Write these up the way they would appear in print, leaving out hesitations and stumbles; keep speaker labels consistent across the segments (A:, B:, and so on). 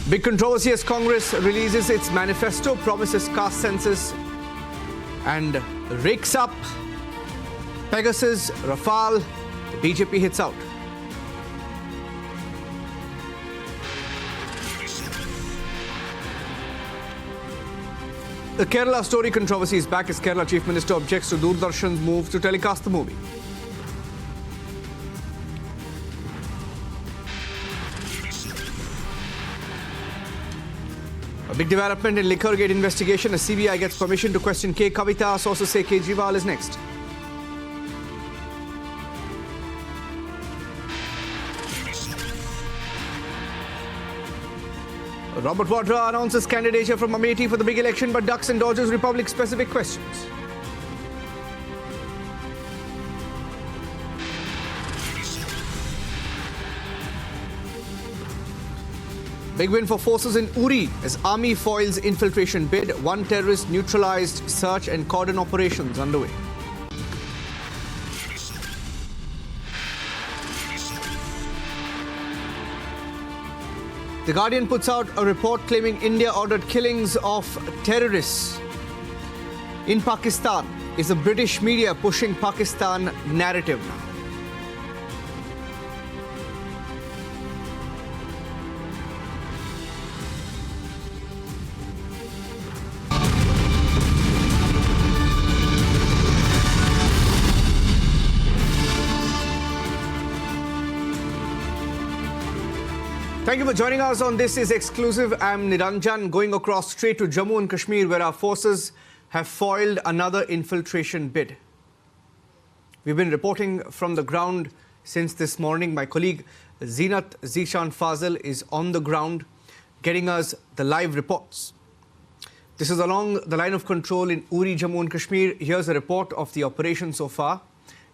A: Big controversy as Congress releases its manifesto, promises caste census and rakes up Pegasus, Rafale. The BJP hits out. The Kerala story controversy is back as Kerala Chief Minister objects to Doordarshan's move to telecast the movie. A big development in Liquorgate investigation as CBI gets permission to question K. Kavita. Sources say Kejriwal is next. Robert Vadra announces candidature from Amethi for the big election but ducks and dodges Republic-specific questions. Big win for forces in Uri as army foils infiltration bid. One terrorist neutralized, search and cordon operations underway. The Guardian puts out a report claiming India ordered killings of terrorists in Pakistan. Is the British media pushing Pakistan narrative now? Thank you for joining us on This Is Exclusive. I'm Niranjan, going across straight to Jammu and Kashmir, where our forces have foiled another infiltration bid. We've been reporting from the ground since this morning. My colleague Zeenat Zishan Fazil is on the ground, getting us the live reports. This is along the line of control in Uri, Jammu and Kashmir. Here's a report of the operation so far,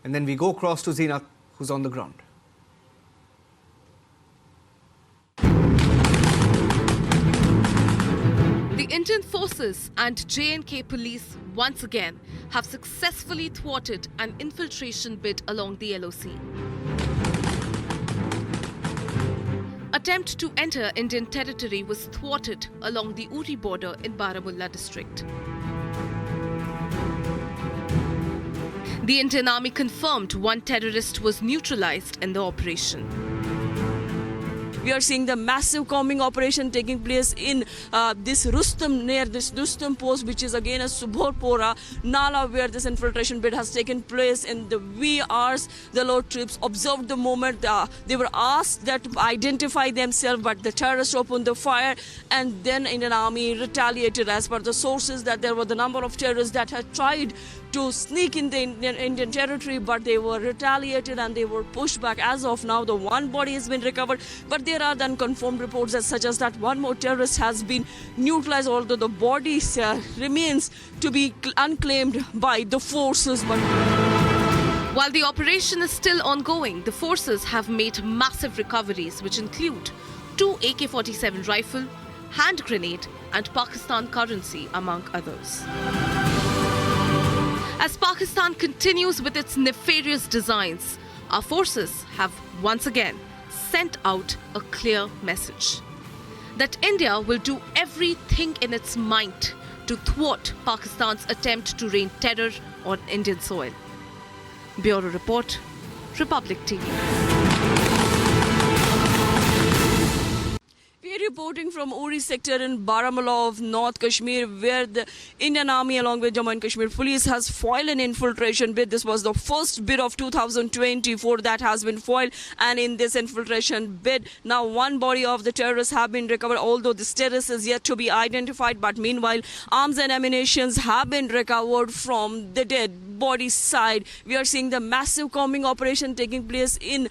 A: and then we go across to Zeenat, who's on the ground.
B: The Indian forces and J&K police once again have successfully thwarted an infiltration bid along the LOC. Attempt to enter Indian territory was thwarted along the Uri border in Baramulla district. The Indian Army confirmed one terrorist was neutralized in the operation.
C: We are seeing the massive combing operation taking place in this Rustam, near this Rustam post, which is again a Subhorpora Nala, where this infiltration bid has taken place. In the wee hours, the road troops observed the moment. They were asked that to identify themselves, but the terrorists opened the fire, and then Indian Army retaliated. As per the sources, that there were the number of terrorists that had tried to sneak in the Indian territory, but they were retaliated and they were pushed back. As of now, the one body has been recovered, but there are then confirmed reports that suggest that one more terrorist has been neutralized, although the body remains to be unclaimed by the forces. But
B: while the operation is still ongoing, the forces have made massive recoveries, which include 2 AK-47 rifle, hand grenade and Pakistan currency, among others. As Pakistan continues with its nefarious designs, our forces have once again sent out a clear message that India will do everything in its might to thwart Pakistan's attempt to rain terror on Indian soil. Bureau Report, Republic TV.
C: We are reporting from Uri sector in Baramulla of North Kashmir, where the Indian Army along with Jammu and Kashmir police has foiled an infiltration bid. This was the first bid of 2024 that has been foiled, and in this infiltration bid, now one body of the terrorists have been recovered, although this terrorist is yet to be identified. But meanwhile, arms and ammunitions have been recovered from the dead body side. We are seeing the massive combing operation taking place in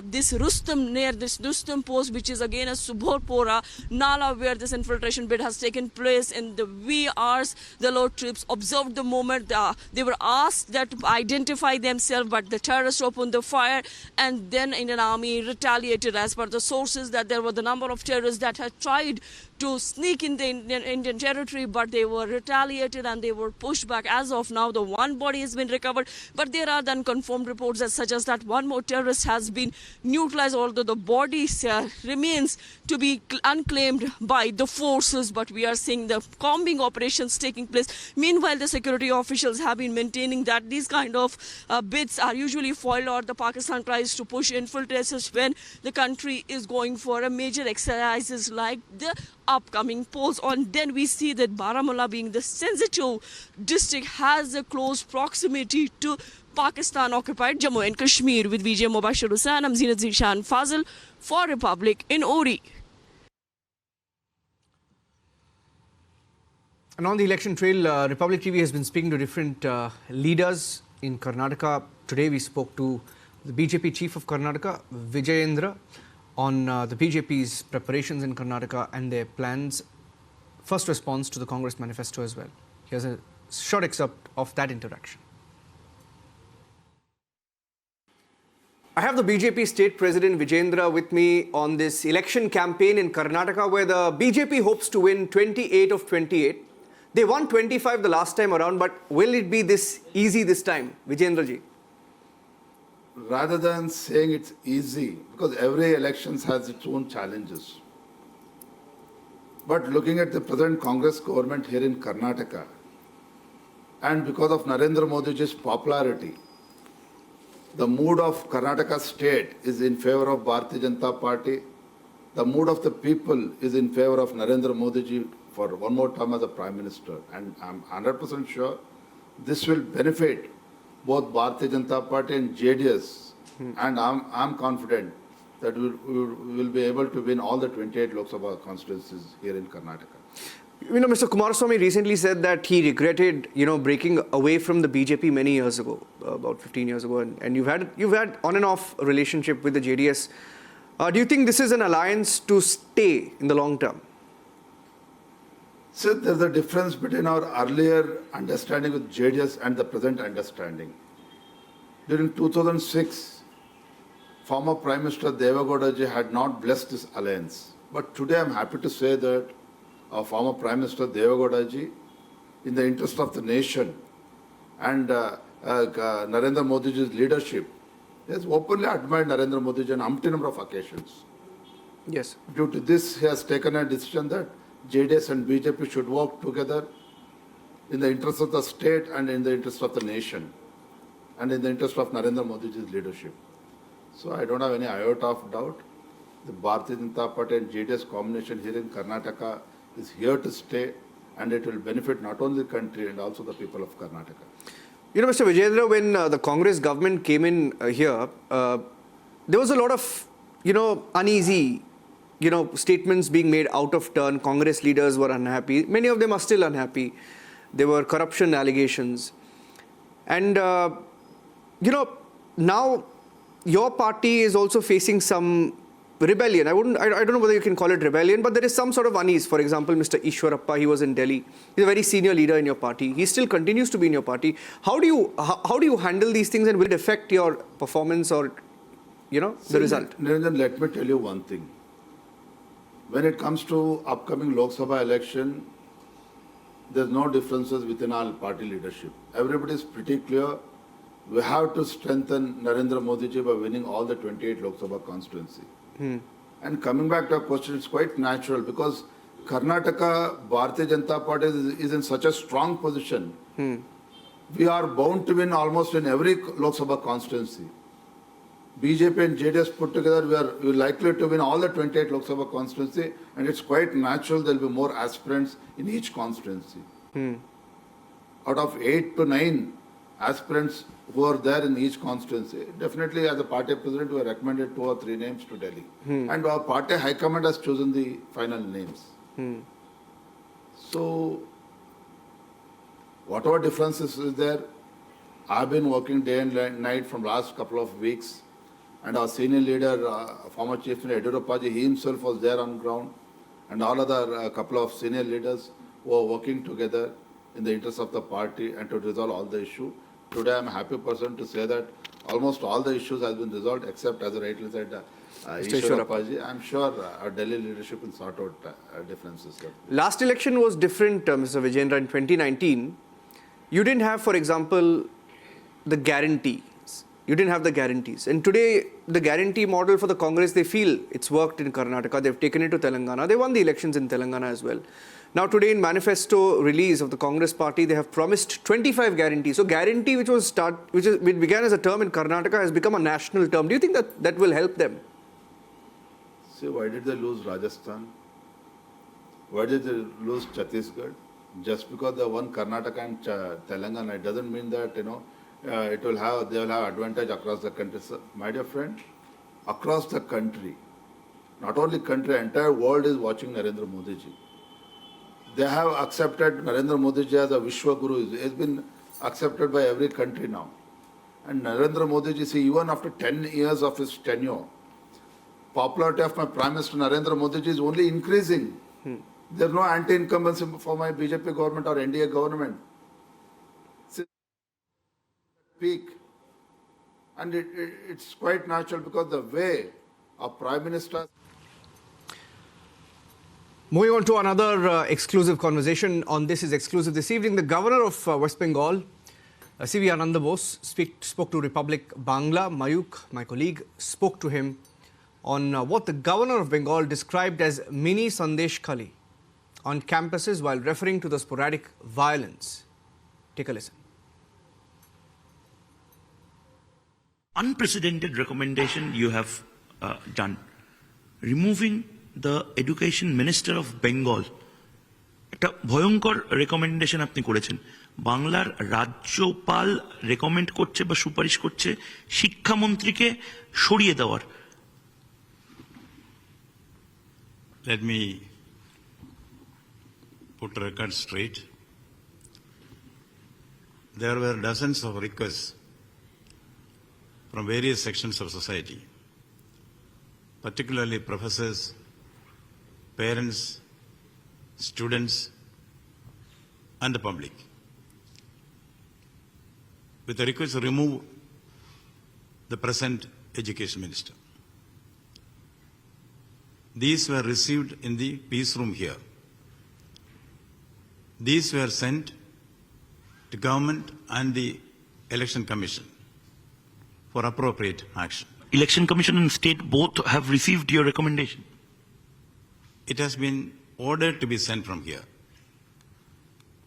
C: this Rustam, near this Rustam post, which is again a Subhorpora Nala, where this infiltration bid has taken place. In the wee hours, the road troops observed the moment. They were asked that to identify themselves, but the terrorists opened the fire, and then Indian Army retaliated. As per the sources, that there were the number of terrorists that had tried to sneak in the Indian territory, but they were retaliated and they were pushed back. As of now, the one body has been recovered, but there are then confirmed reports that suggest that one more terrorist has been neutralized, although the body remains to be unclaimed by the forces, but we are seeing the combing operations taking place. Meanwhile, the security officials have been maintaining that these kind of bids are usually foiled, or the Pakistan tries to push infiltrators when the country is going for a major exercises like the upcoming polls. And then we see that Baramulla, being the sensitive district, has a close proximity to Pakistan-occupied Jammu and Kashmir. With VJ Mubashir Hussain, I'm Zinat Zishan Fazil for Republic in Uri.
A: And on the election trail, Republic TV has been speaking to different leaders in Karnataka. Today we spoke to the BJP chief of Karnataka, Vijayendra, on the BJP's preparations in Karnataka and their plans. First response to the Congress manifesto as well. Here's a short excerpt of that interaction. I have the BJP state president Vijayendra with me on this election campaign in Karnataka, where the BJP hopes to win 28 of 28. They won 25 the last time around, but will it be this easy this time, Vijayendra ji?
D: Rather than saying it's easy, because every election has its own challenges. But looking at the present Congress government here in Karnataka, and because of Narendra Modi's popularity, the mood of Karnataka state is in favor of Bharatiya Janata Party. The mood of the people is in favor of Narendra Modi ji for one more term as a Prime Minister. And I'm 100% sure this will benefit both Bharatiya Janata Party and JDS. And I'm confident that we will be able to win all the 28 Lok Sabha constituencies here in Karnataka.
A: You know, Mr. Kumaraswamy recently said that he regretted, breaking away from the BJP many years ago, about 15 years ago, and you've had on and off a relationship with the JDS. Do you think this is an alliance to stay in the long term?
D: So there's a difference between our earlier understanding with JDS and the present understanding. During 2006, former Prime Minister Deve Gowda ji had not blessed this alliance. But today I'm happy to say that our former Prime Minister Deve Gowda ji, in the interest of the nation and Narendra Modi ji's leadership, has openly admired Narendra Modi ji on umpteen number of occasions.
A: Yes.
D: Due to this, he has taken a decision that JDS and BJP should work together in the interest of the state and in the interest of the nation and in the interest of Narendra Modi ji's leadership. So I don't have any iota of doubt. The Bharatiya Janata Party and JDS combination here in Karnataka is here to stay, and it will benefit not only the country and also the people of Karnataka.
A: You know, Mr. Vijayendra, when the Congress government came in here, there was a lot of, uneasy, statements being made out of turn. Congress leaders were unhappy. Many of them are still unhappy. There were corruption allegations. And, now your party is also facing some rebellion. I don't know whether you can call it rebellion, but there is some sort of unease. For example, Mr. Ishwarappa, he was in Delhi. He's a very senior leader in your party. He still continues to be in your party. How do you handle these things, and will it affect your performance or, the result?
D: Niranjan, let me tell you one thing. When it comes to upcoming Lok Sabha election, there's no differences within our party leadership. Everybody is pretty clear. We have to strengthen Narendra Modi ji by winning all the 28 Lok Sabha constituency. And coming back to our question, it's quite natural because Karnataka, Bharatiya Janata Party is in such a strong position. We are bound to win almost in every Lok Sabha constituency. BJP and JDS put together, we are likely to win all the 28 Lok Sabha constituency, and it's quite natural there will be more aspirants in each constituency. Out of 8 to 9 aspirants who are there in each constituency, definitely as a party president, we have recommended 2 or 3 names to Delhi. And our party high command has chosen the final names. So, whatever differences is there, I've been working day and night from last couple of weeks, and our senior leader, former Chief Minister Yediyurappa ji, he himself was there on ground, and all other couple of senior leaders who are working together in the interest of the party and to resolve all the issues. Today, I'm a happy person to say that almost all the issues have been resolved, except, as I rightly said, Ishwarappa ji. I'm sure our Delhi leadership will sort out differences.
A: Last election was different, Mr. Vijayendra. In 2019, you didn't have, for example, the guarantees. You didn't have the guarantees. And today, the guarantee model for the Congress, they feel it's worked in Karnataka. They've taken it to Telangana. They won the elections in Telangana as well. Now, today in manifesto release of the Congress party, they have promised 25 guarantees. So, guarantee which began as a term in Karnataka has become a national term. Do you think that will help them?
D: See, why did they lose Rajasthan? Why did they lose Chhattisgarh? Just because they won Karnataka and Telangana, it doesn't mean that, they will have advantage across the country. So, my dear friend, across the country, not only country, entire world is watching Narendra Modi ji. They have accepted Narendra Modi ji as a Vishwa Guru. He has been accepted by every country now. And Narendra Modi ji, see, even after 10 years of his tenure, popularity of my Prime Minister Narendra Modi ji is only increasing. There is no anti-incumbency for my BJP government or NDA government. Peak. And it's quite natural because the way a Prime Minister...
A: Moving on to another exclusive conversation. On This is Exclusive this evening, the Governor of West Bengal, C.V. Ananda Bose, spoke to Republic Bangla. Mayuk, my colleague, spoke to him on what the Governor of Bengal described as mini Sandesh Khali on campuses while referring to the sporadic violence. Take a listen.
E: Unprecedented recommendation you have done. Removing the Education Minister of Bengal. একটা ভয়ঙ্কর recommendation আপনি করেছেন। বাংলার রাজ্যপাল recommend করছে বা সুপারিশ করছে শিক্ষামন্ত্রীকে সরিয়ে দেওয়ার।
F: Let me put the record straight. There were dozens of requests from various sections of society, particularly professors, parents, students, and the public, with a request to remove the present Education Minister. These were received in the peace room here. These were sent to government and the Election Commission for appropriate action.
E: Election Commission and state both have received your recommendation.
F: It has been ordered to be sent from here.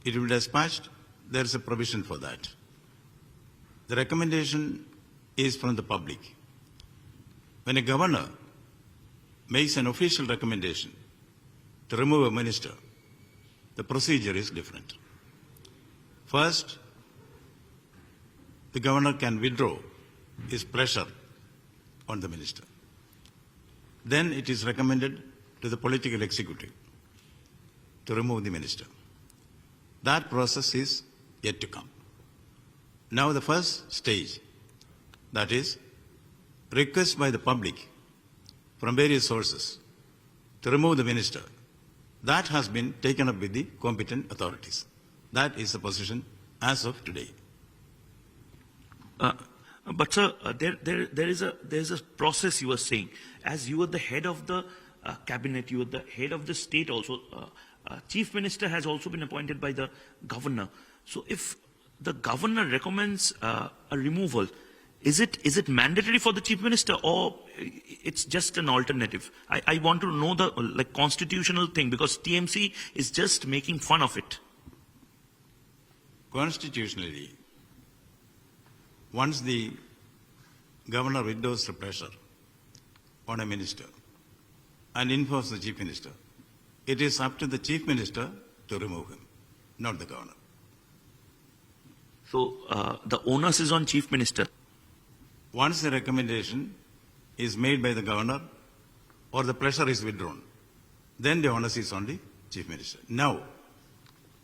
F: It will be dispatched. There is a provision for that. The recommendation is from the public. When a governor makes an official recommendation to remove a minister, the procedure is different. First, the governor can withdraw his pressure on the minister. Then it is recommended to the political executive to remove the minister. That process is yet to come. Now the first stage, that is, request by the public from various sources to remove the minister, that has been taken up with the competent authorities. That is the position as of today.
E: But sir, there is a process you are saying. As you are the head of the cabinet, you are the head of the state also. Chief Minister has also been appointed by the governor. So if the governor recommends a removal, is it mandatory for the Chief Minister or it's just an alternative? I want to know the constitutional thing because TMC is just making fun of it.
F: Constitutionally, once the governor withdraws the pressure on a minister and informs the Chief Minister, it is up to the Chief Minister to remove him, not the governor.
E: So the onus is on Chief Minister.
F: Once the recommendation is made by the governor or the pressure is withdrawn, then the onus is on the Chief Minister. Now,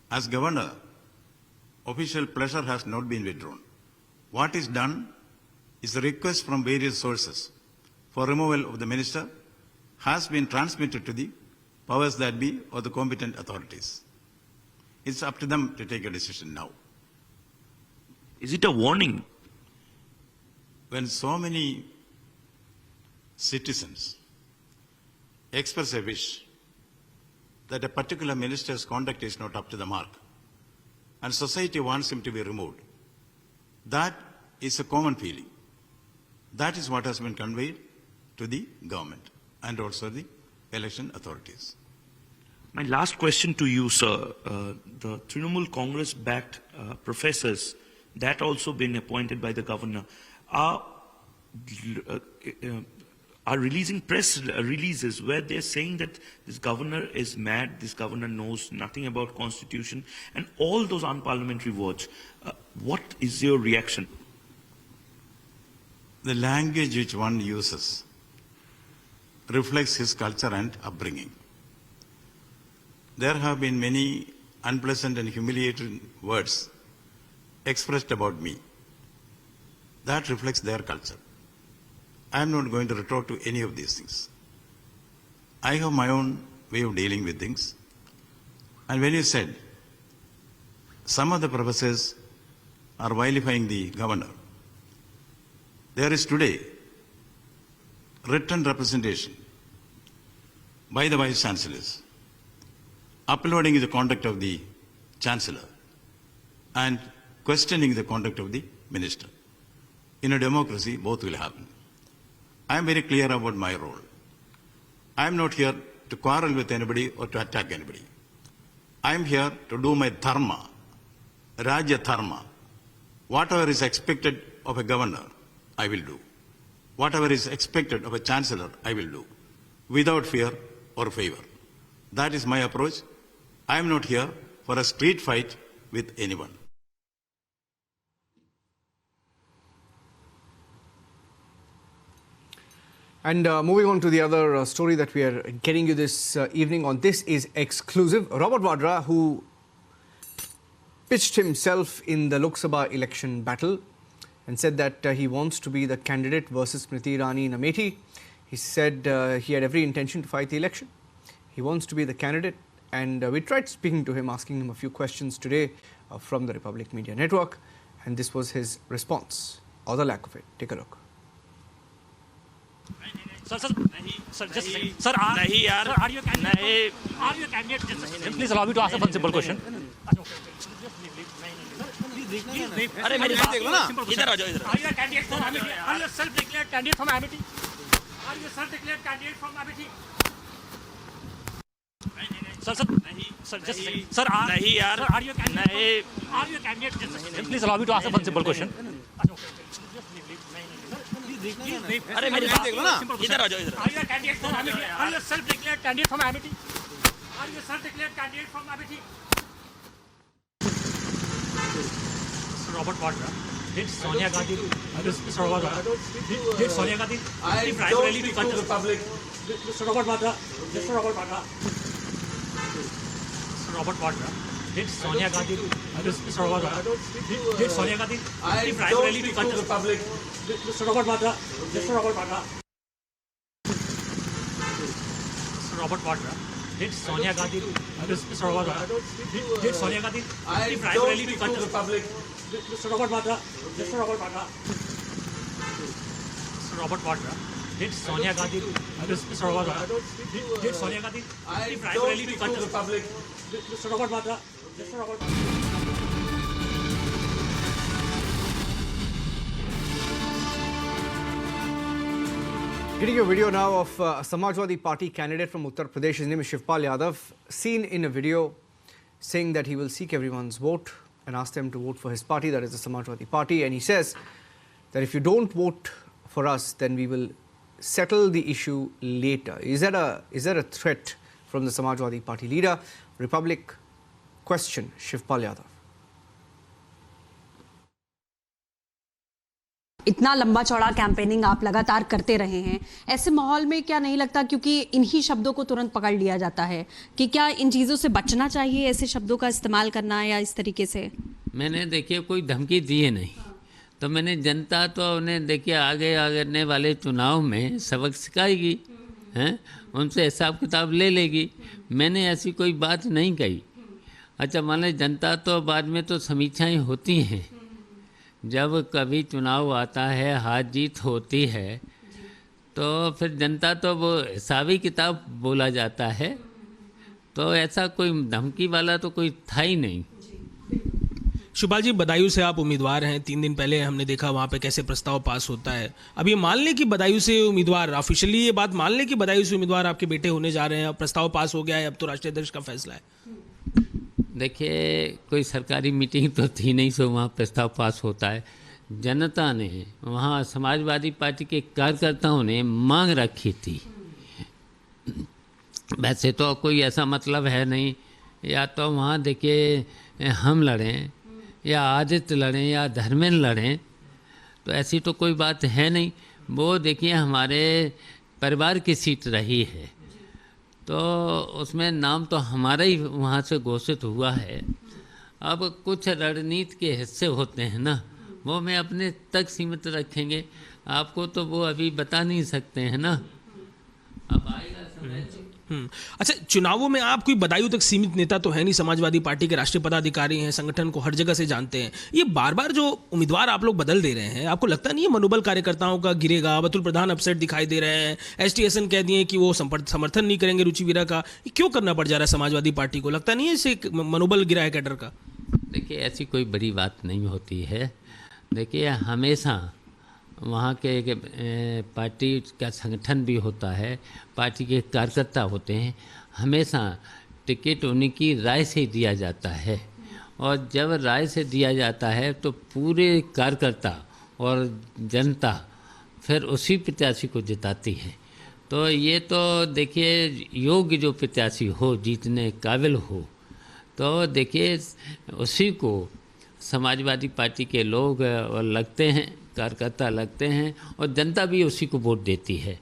F: as governor, official pressure has not been withdrawn. What is done is the request from various sources for removal of the minister has been transmitted to the powers that be or the competent authorities. It's up to them to take a decision now.
E: Is it a warning?
F: When so many citizens express a wish that a particular minister's conduct is not up to the mark and society wants him to be removed, that is a common feeling. That is what has been conveyed to the government and also the election authorities.
E: My last question to you, sir. The Trinamool Congress-backed professors, that also been appointed by the governor, are releasing press releases where they're saying that this governor is mad, this governor knows nothing about constitution, and all those unparliamentary words. What is your reaction?
F: The language which one uses reflects his culture and upbringing. There have been many unpleasant and humiliating words expressed about me. That reflects their culture. I am not going to retort to any of these things. I have my own way of dealing with things. And when you said some of the professors are vilifying the governor, there is today written representation by the Vice Chancellors uploading the conduct of the Chancellor and questioning the conduct of the Minister. In a democracy, both will happen. I am very clear about my role. I am not here to quarrel with anybody or to attack anybody. I am here to do my dharma, Rajya dharma. Whatever is expected of a governor, I will do. Whatever is expected of a chancellor, I will do, without fear or favor. That is my approach. I am not here for a street fight with anyone.
A: And moving on to the other story that we are getting you this evening on This Is Exclusive. Robert Vadra, who pitched himself in the Lok Sabha election battle and said that he wants to be the candidate versus Smriti Irani in Amethi. He said he had every intention to fight the election. He wants to be the candidate, and we tried speaking to him, asking him a few questions today from the Republic Media Network, and this was his response, or the lack of it. Take a look.
G: Sir, just sir, are you a candidate? Are you a candidate? Please allow me to ask a simple question. अरे मेरी बात देख लो ना, इधर आ जाओ इधर. Are you a candidate from Amethi? Are you a self-declared candidate from Amethi? Are you a self-declared candidate from Amethi? Sir, just sir, are you a candidate? Are you a candidate? Please allow me to ask a simple question. अरे मेरी बात देख लो ना, इधर आ जाओ इधर. Are you a candidate from Amethi? Are you a self-declared candidate from Amethi? Are you a self-declared candidate from Amethi? Robert Vadra, did Sonia Gandhi, Mr. Robert Vadra, did Sonia Gandhi primarily to cut the public? Mr. Robert Vadra, Mr. Robert Vadra, Mr. Robert Vadra, did Sonia Gandhi, Mr. Robert Vadra, did Sonia Gandhi primarily to cut the public? Mr. Robert Vadra, Mr. Robert Vadra, Mr. Robert Vadra, did Sonia Gandhi, Mr. Robert Vadra, did Sonia Gandhi primarily to cut the public? Mr. Robert Vadra, Mr. Robert Vadra, Mr. Robert Vadra, did Sonia Gandhi, Mr. Robert Vadra, did Sonia Gandhi primarily to cut the public? Mr. Robert Vadra, Mr. Robert Vadra.
A: Getting a video now of a Samajwadi Party candidate from Uttar Pradesh. His name is Shivpal Yadav, seen in a video saying that he will seek everyone's vote and ask them to vote for his party, that is the Samajwadi Party. And he says that if you don't vote for us, then we will settle the issue later. Is that a threat from the Samajwadi Party leader? Republic question Shivpal Yadav.
H: इतना लंबा चौड़ा campaigning आप लगातार करते रहे हैं, ऐसे माहौल में क्या नहीं लगता, क्योंकि इन्हीं शब्दों को तुरंत पकड़ लिया जाता है, कि क्या इन चीज़ों से बचना चाहिए, ऐसे शब्दों का इस्तेमाल करना या इस तरीके से?
I: मैंने देखिए कोई धमकी दी है नहीं, तो मैंने जनता तो उन्हें देखिए आगे आने वाले चुनाव में सबक सिखाएगी, हैं, उनसे हिसाब किताब ले लेगी. मैंने ऐसी कोई बात नहीं कही. अच्छा, मान लीजिए जनता तो बाद में तो समीक्षाएँ होती हैं, जब कभी चुनाव आता है, हार जीत होती है, तो फिर जनता तो वो हिसाबी किताब बोला जाता है. तो ऐसा कोई धमकी वाला तो कोई था ही नहीं.
J: शिवपाल जी, बदायूं से आप उम्मीदवार हैं। 3 दिन पहले हमने देखा वहाँ पे कैसे प्रस्ताव पास होता है। अब ये मान लें कि बदायूं से उम्मीदवार, ऑफिशियली ये बात मान लें कि बदायूं से उम्मीदवार आपके बेटे होने जा रहे हैं, अब प्रस्ताव पास हो गया है, अब तो राष्ट्रीय अध्यक्ष का फैसला है।
I: देखिए, कोई सरकारी मीटिंग तो थी नहीं सो वहाँ प्रस्ताव पास होता है। जनता ने, वहाँ समाजवादी पार्टी के कार्यकर्ताओं ने मांग रखी थी। वैसे तो कोई ऐसा मतलब है नहीं, या तो वहाँ देखिए हम लड़ें या आदित्य लड़ें या धर्मेंद्र लड़ें, तो ऐसी तो कोई बात है नहीं। वो देखिए हमारे परिवार की सीट रही है, तो उसमें नाम तो हमारा ही वहाँ से घोषित हुआ है। अब कुछ रणनीति के हिस्से होते हैं ना, वो मैं अपने तक सीमित रखेंगे, आपको तो वो अभी बता नहीं सकते हैं ना, अब आएगा समय।
J: अच्छा, चुनावों में आप कोई बदायूं तक सीमित नेता तो है नहीं, समाजवादी पार्टी के राष्ट्रीय पदाधिकारी हैं, संगठन को हर जगह से जानते हैं। ये बार बार जो उम्मीदवार आप लोग बदल दे रहे हैं, आपको लगता नहीं है मनोबल कार्यकर्ताओं का गिरेगा? बतुल प्रधान अपसेट दिखाई दे रहे हैं, STSN कह दिए कि वो समर्थन नहीं करेंगे रुचि वीरा का। ये क्यों करना पड़ जा रहा है समाजवादी पार्टी को? लगता नहीं है इससे मनोबल गिरा है कैडर का?
I: देखिए, ऐसी कोई बड़ी बात नहीं होती है। देखिए, हमेशा वहाँ के पार्टी का संगठन भी होता है, पार्टी के कार्यकर्ता होते हैं, हमेशा टिकट उन्हीं की राय से दिया जाता है, और जब राय से दिया जाता है तो पूरे कार्यकर्ता और जनता फिर उसी प्रत्याशी को जिताती है। तो ये तो देखिए, योग्य जो प्रत्याशी हो, जीतने काबिल हो, तो देखिए उसी को समाजवादी पार्टी के लोग लगते हैं, कार्यकर्ता लगते हैं, और जनता भी उसी को वोट देती है,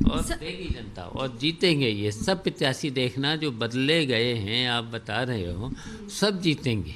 I: और देगी जनता, और जीतेंगे ये सब प्रत्याशी। देखना जो बदले गए हैं, आप बता रहे हो, सब जीतेंगे।